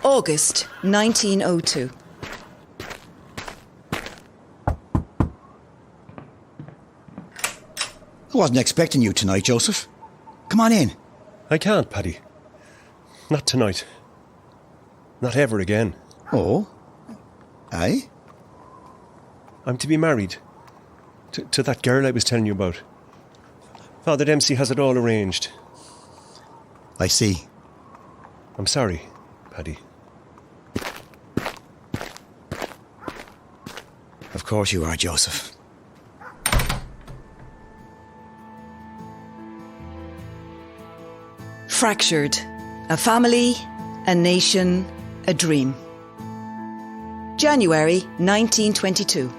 August 1902. I wasn't expecting you tonight, Joseph. Come on in. I can't, Paddy. Not tonight. Not ever again. Oh? Aye? I'm to be married. To that girl I was telling you about. Father Dempsey has it all arranged. I see. I'm sorry, Paddy. Of course you are, Joseph. Fractured. A family, a nation, a dream. January 1922.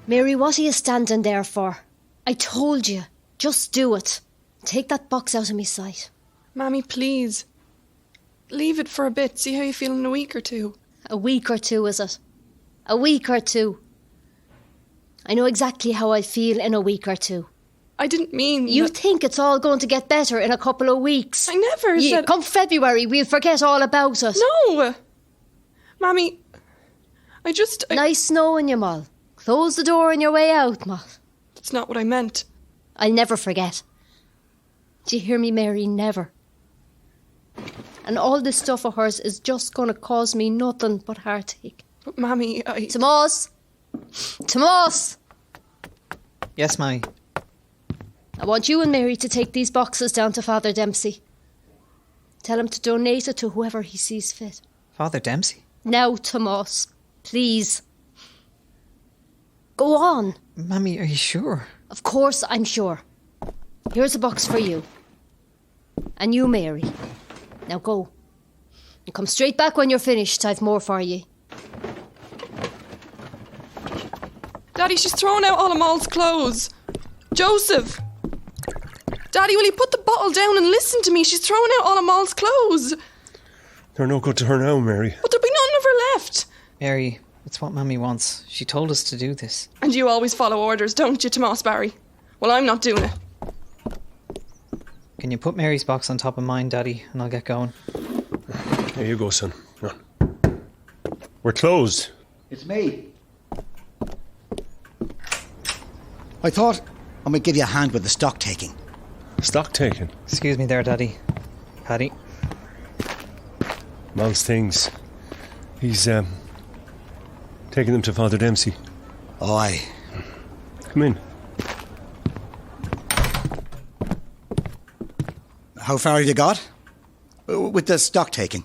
Mary, what are you standing there for? I told you, just do it. Take that box out of me sight. Mammy, please. Leave it for a bit, see how you feel in a week or two. A week or two, is it? A week or two. I know exactly how I feel in a week or two. I didn't mean... You think it's all going to get better in a couple of weeks? I never said... Come February, we'll forget all about it. No! Mammy, I just... Nice knowing you, Moll. Close the door on your way out, Moll. That's not what I meant. I'll never forget. Do you hear me, Mary? Never. And all this stuff of hers is just going to cause me nothing but heartache. But Mammy, Tomas! Tomas! Yes, Mammy. I want you and Mary to take these boxes down to Father Dempsey. Tell him to donate it to whoever he sees fit. Father Dempsey? Now, Tomas. Please. Go on. Mammy, are you sure? Of course I'm sure. Here's a box for you. And you, Mary. Now go. And come straight back when you're finished. I've more for you. Daddy, she's thrown out all of Moll's clothes. Joseph! Daddy, will you put the bottle down and listen to me? She's thrown out all of Moll's clothes. They're no good to her now, Mary. But there'll be none of her left. Mary, it's what Mammy wants. She told us to do this. And you always follow orders, don't you, Tomas Barry? Well, I'm not doing it. Can you put Mary's box on top of mine, Daddy, and I'll get going? Here you go, son. Come on. We're closed. It's me. I thought I might give you a hand with the stock taking. Stock taking. Excuse me there, Daddy. Paddy. Moll's things. He's, taking them to Father Dempsey. Oh, aye. Come in. How far have you got? With the stock taking?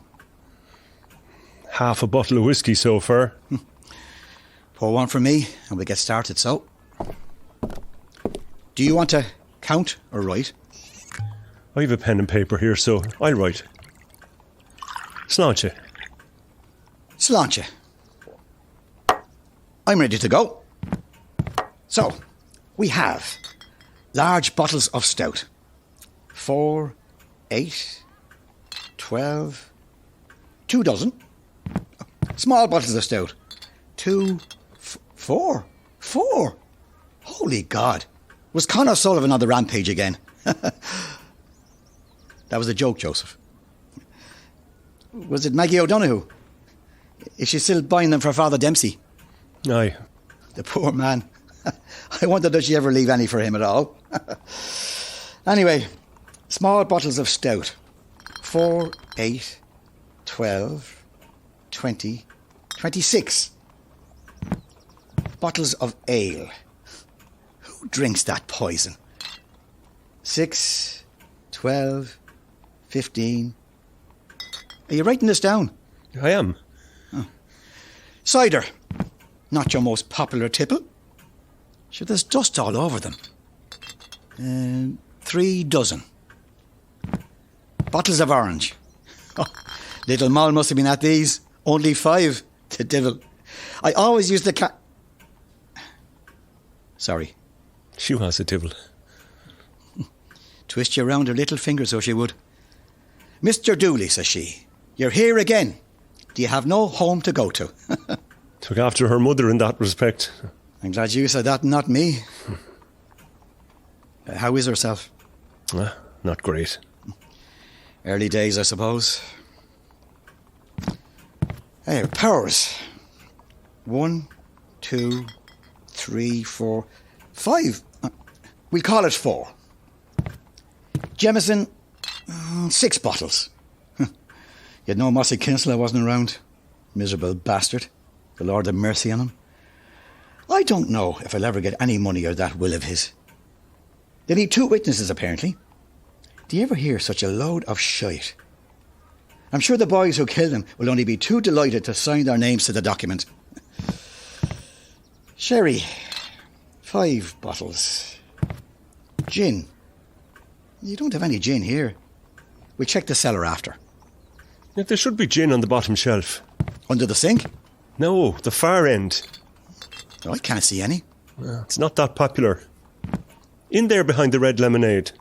Half a bottle of whiskey so far. Pour one for me and we'll get started, so. Do you want to count or write? I have a pen and paper here, so I'll write. Sláinte. Sláinte. I'm ready to go. So, we have large bottles of stout. 4, 8, 12, 2 dozen. Small bottles of stout. 2, 4. 4. Holy God. Was Conor Sullivan on the rampage again? That was a joke, Joseph. Was it Maggie O'Donoghue? Is she still buying them for Father Dempsey? Aye. The poor man. I wonder does she ever leave any for him at all? Anyway, small bottles of stout. 4, 8, 12, 20, 26. Bottles of ale. Who drinks that poison? 6, 12, 15. Are you writing this down? I am. Oh. Cider. Not your most popular tipple. Sure, there's dust all over them. 3 dozen. Bottles of orange. Oh, little Moll must have been at these. Only 5. The devil. I always use the Sorry, She was a divil. Twist you round her little finger so she would. Mr. Dooley, says she, you're here again. Do you have no home to go to? Took after her mother in that respect. I'm glad you said that, not me. How is herself? Not great. Early days, I suppose. Hey, powers. 1, 2, 3, 4, 5. We'll call it 4. Jemison, 6 bottles. You'd know Mossy Kinsella wasn't around. Miserable bastard. The Lord have mercy on him. I don't know if I'll ever get any money or that will of his. They need 2 witnesses, apparently. Do you ever hear such a load of shite? I'm sure the boys who killed him will only be too delighted to sign their names to the document. Sherry, 5 bottles. Gin. You don't have any gin here. We'll check the cellar after. Yet there should be gin on the bottom shelf. Under the sink? No, the far end. I can't see any. It's not that popular. In there behind the red lemonade.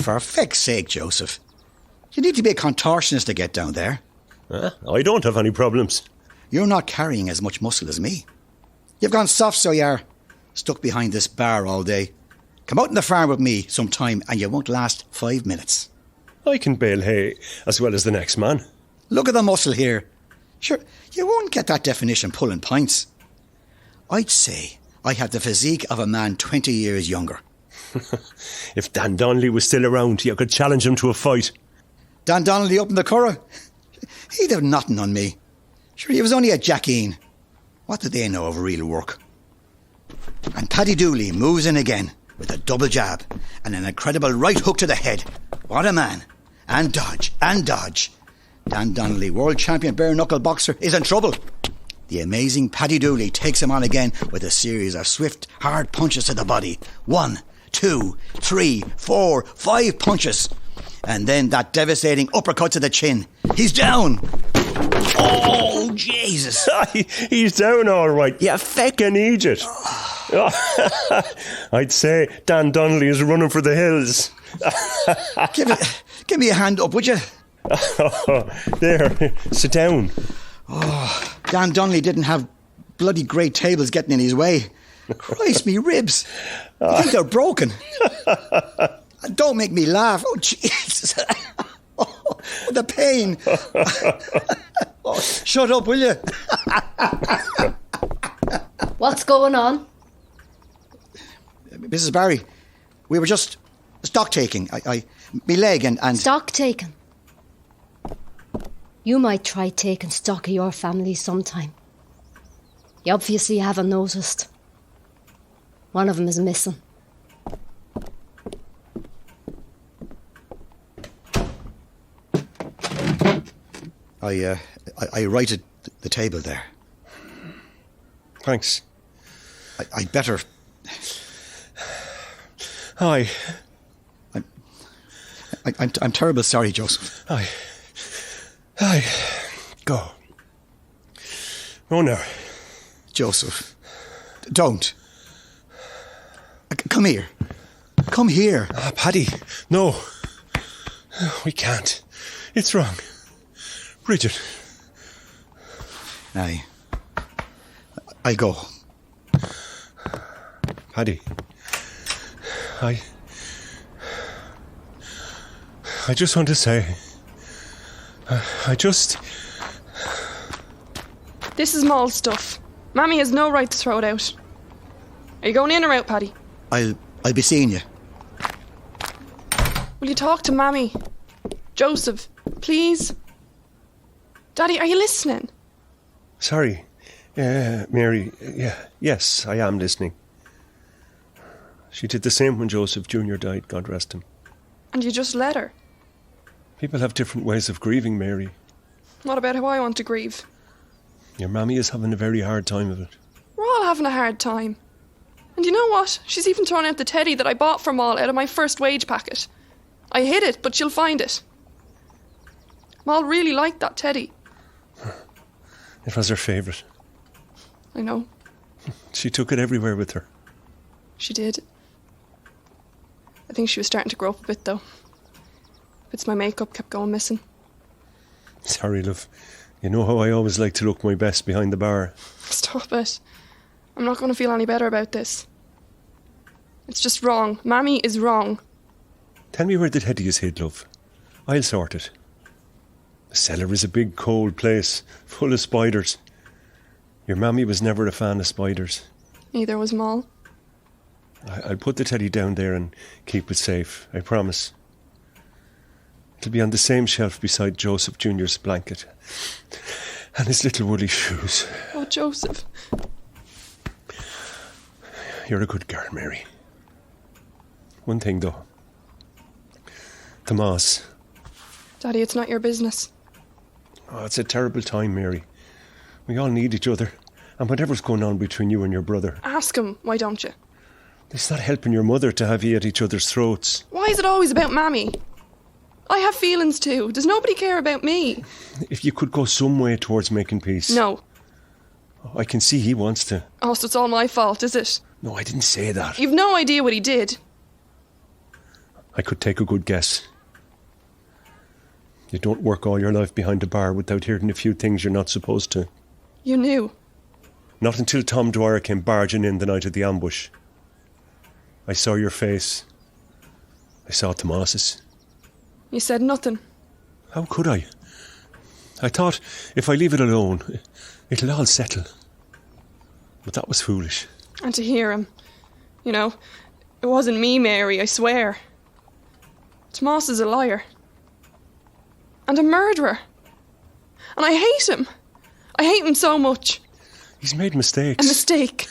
For feck's sake, Joseph. You need to be a contortionist to get down there. I don't have any problems. You're not carrying as much muscle as me. You've gone soft, so you are. Stuck behind this bar all day. Come out in the farm with me sometime and you won't last 5 minutes. I can bale hay as well as the next man. Look at the muscle here. Sure, you won't get that definition pulling pints. I'd say I have the physique of a man 20 years younger. If Dan Donnelly was still around, you could challenge him to a fight. Dan Donnelly up in the Curragh? He'd have nothing on me. Sure, he was only a jackeen. What do they know of real work? And Paddy Dooley moves in again with a double jab and an incredible right hook to the head. What a man. And dodge, and dodge. Dan Donnelly, world champion bare knuckle boxer, is in trouble. The amazing Paddy Dooley takes him on again with a series of swift, hard punches to the body. 1, 2, 3, 4, 5 punches. And then that devastating uppercut to the chin. He's down. Oh, Jesus. He's down all right. You feckin' idiot. I'd say Dan Donnelly is running for the hills. Give me a hand up, would you? There, sit down. Oh, Dan Donnelly didn't have bloody great tables getting in his way. Christ, me ribs. I think they're broken. Don't make me laugh. Oh, Jesus. Oh, the pain. Oh, shut up, will you? What's going on? Mrs. Barry, we were just stock taking. Me leg and... Stock taking? You might try taking stock of your family sometime. You obviously haven't noticed. One of them is missing. I righted the table there. Thanks. I'd better... Aye. I'm terrible sorry, Joseph. Aye. Go. Oh, no. Joseph, don't. Come here. Come here. Paddy, no. We can't. It's wrong. Brigid. Aye. I'll go. Paddy. I just want to say... This is Moll's stuff. Mammy has no right to throw it out. Are you going in or out, Paddy? I'll be seeing you. Will you talk to Mammy? Joseph, please? Daddy, are you listening? Sorry. Mary. Yes, I am listening. She did the same when Joseph Jr. died, God rest him. And you just let her? People have different ways of grieving, Mary. What about how I want to grieve? Your mammy is having a very hard time of it. We're all having a hard time. And you know what? She's even thrown out the teddy that I bought for Moll out of my first wage packet. I hid it, but she'll find it. Moll really liked that teddy. It was her favourite. I know. She took it everywhere with her. She did. I think she was starting to grow up a bit, though. Bits of my makeup kept going missing. Sorry, love. You know how I always like to look my best behind the bar. Stop it. I'm not going to feel any better about this. It's just wrong. Mammy is wrong. Tell me where the teddy is hid, love. I'll sort it. The cellar is a big cold place, full of spiders. Your mammy was never a fan of spiders. Neither was Moll. I'll put the teddy down there and keep it safe, I promise. It'll be on the same shelf beside Joseph Jr.'s blanket and his little woolly shoes. Oh, Joseph. You're a good girl, Mary. One thing, though. Tomas. Daddy, it's not your business. Oh, it's a terrible time, Mary. We all need each other. And whatever's going on between you and your brother. Ask him, why don't you? It's not helping your mother to have you at each other's throats. Why is it always about Mammy? I have feelings too. Does nobody care about me? If you could go some way towards making peace. No. I can see he wants to. Oh, so it's all my fault, is it? No, I didn't say that. You've no idea what he did. I could take a good guess. You don't work all your life behind a bar without hearing a few things you're not supposed to. You knew. Not until Tom Dwyer came barging in the night of the ambush. I saw your face. I saw Tomas's. You said nothing. How could I? I thought if I leave it alone, it'll all settle. But that was foolish. And to hear him. You know, it wasn't me, Mary, I swear. Tomas is a liar. And a murderer. And I hate him. I hate him so much. He's made mistakes. A mistake.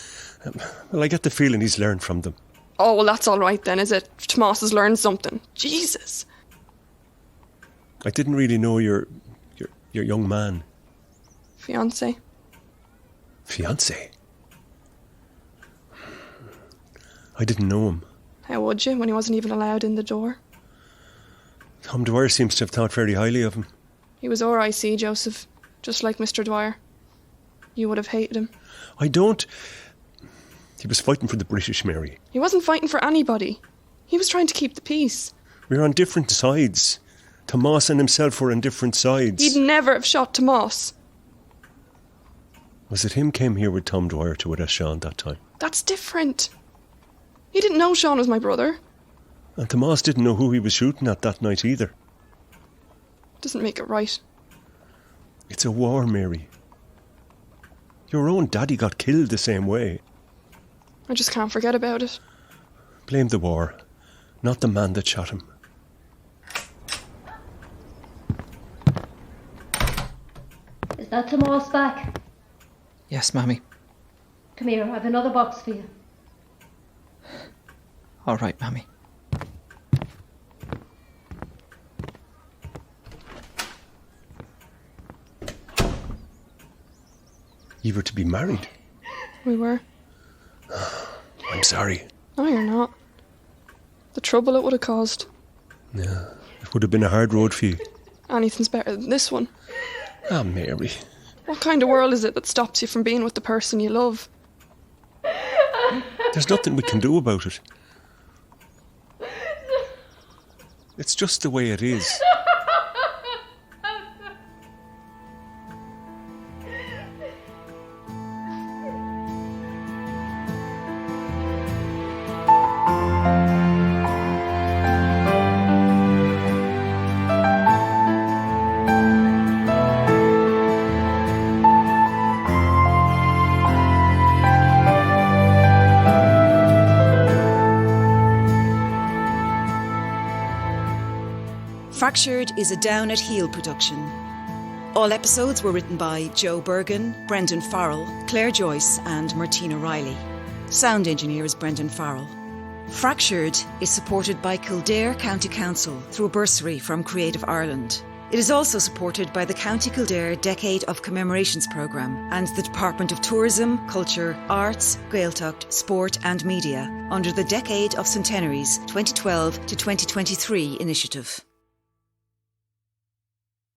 Well, I get the feeling he's learned from them. Oh, well, that's all right then, is it? Tomas has learned something. Jesus. I didn't really know your young man. Fiancé. Fiancé? I didn't know him. How would you, when he wasn't even allowed in the door? Tom Dwyer seems to have thought very highly of him. He was RIC, Joseph. Just like Mr. Dwyer. You would have hated him. I don't. He was fighting for the British, Mary. He wasn't fighting for anybody. He was trying to keep the peace. We're on different sides. Tomas and himself were on different sides. He'd never have shot Tomas. Was it him came here with Tom Dwyer to arrest Sean that time? That's different. He didn't know Sean was my brother. And Tomas didn't know who he was shooting at that night either. Doesn't make it right. It's a war, Mary. Your own daddy got killed the same way. I just can't forget about it. Blame the war, not the man that shot him. Is that Tomas back? Yes, Mammy. Come here, I have another box for you. All right, Mammy. You were to be married. We were. I'm sorry. No, you're not. The trouble it would have caused. Yeah, it would have been a hard road for you. Anything's better than this one. Ah, Mary. What kind of world is it that stops you from being with the person you love? There's nothing we can do about it. It's just the way it is. Fractured is a Down at Heel production. All episodes were written by Joe Bergin, Brendan Farrell, Claire Joyce and Martina Riley. Sound engineer is Brendan Farrell. Fractured is supported by Kildare County Council through a bursary from Creative Ireland. It is also supported by the County Kildare Decade of Commemorations programme and the Department of Tourism, Culture, Arts, Gaeltacht, Sport and Media under the Decade of Centenaries 2012 to 2023 initiative.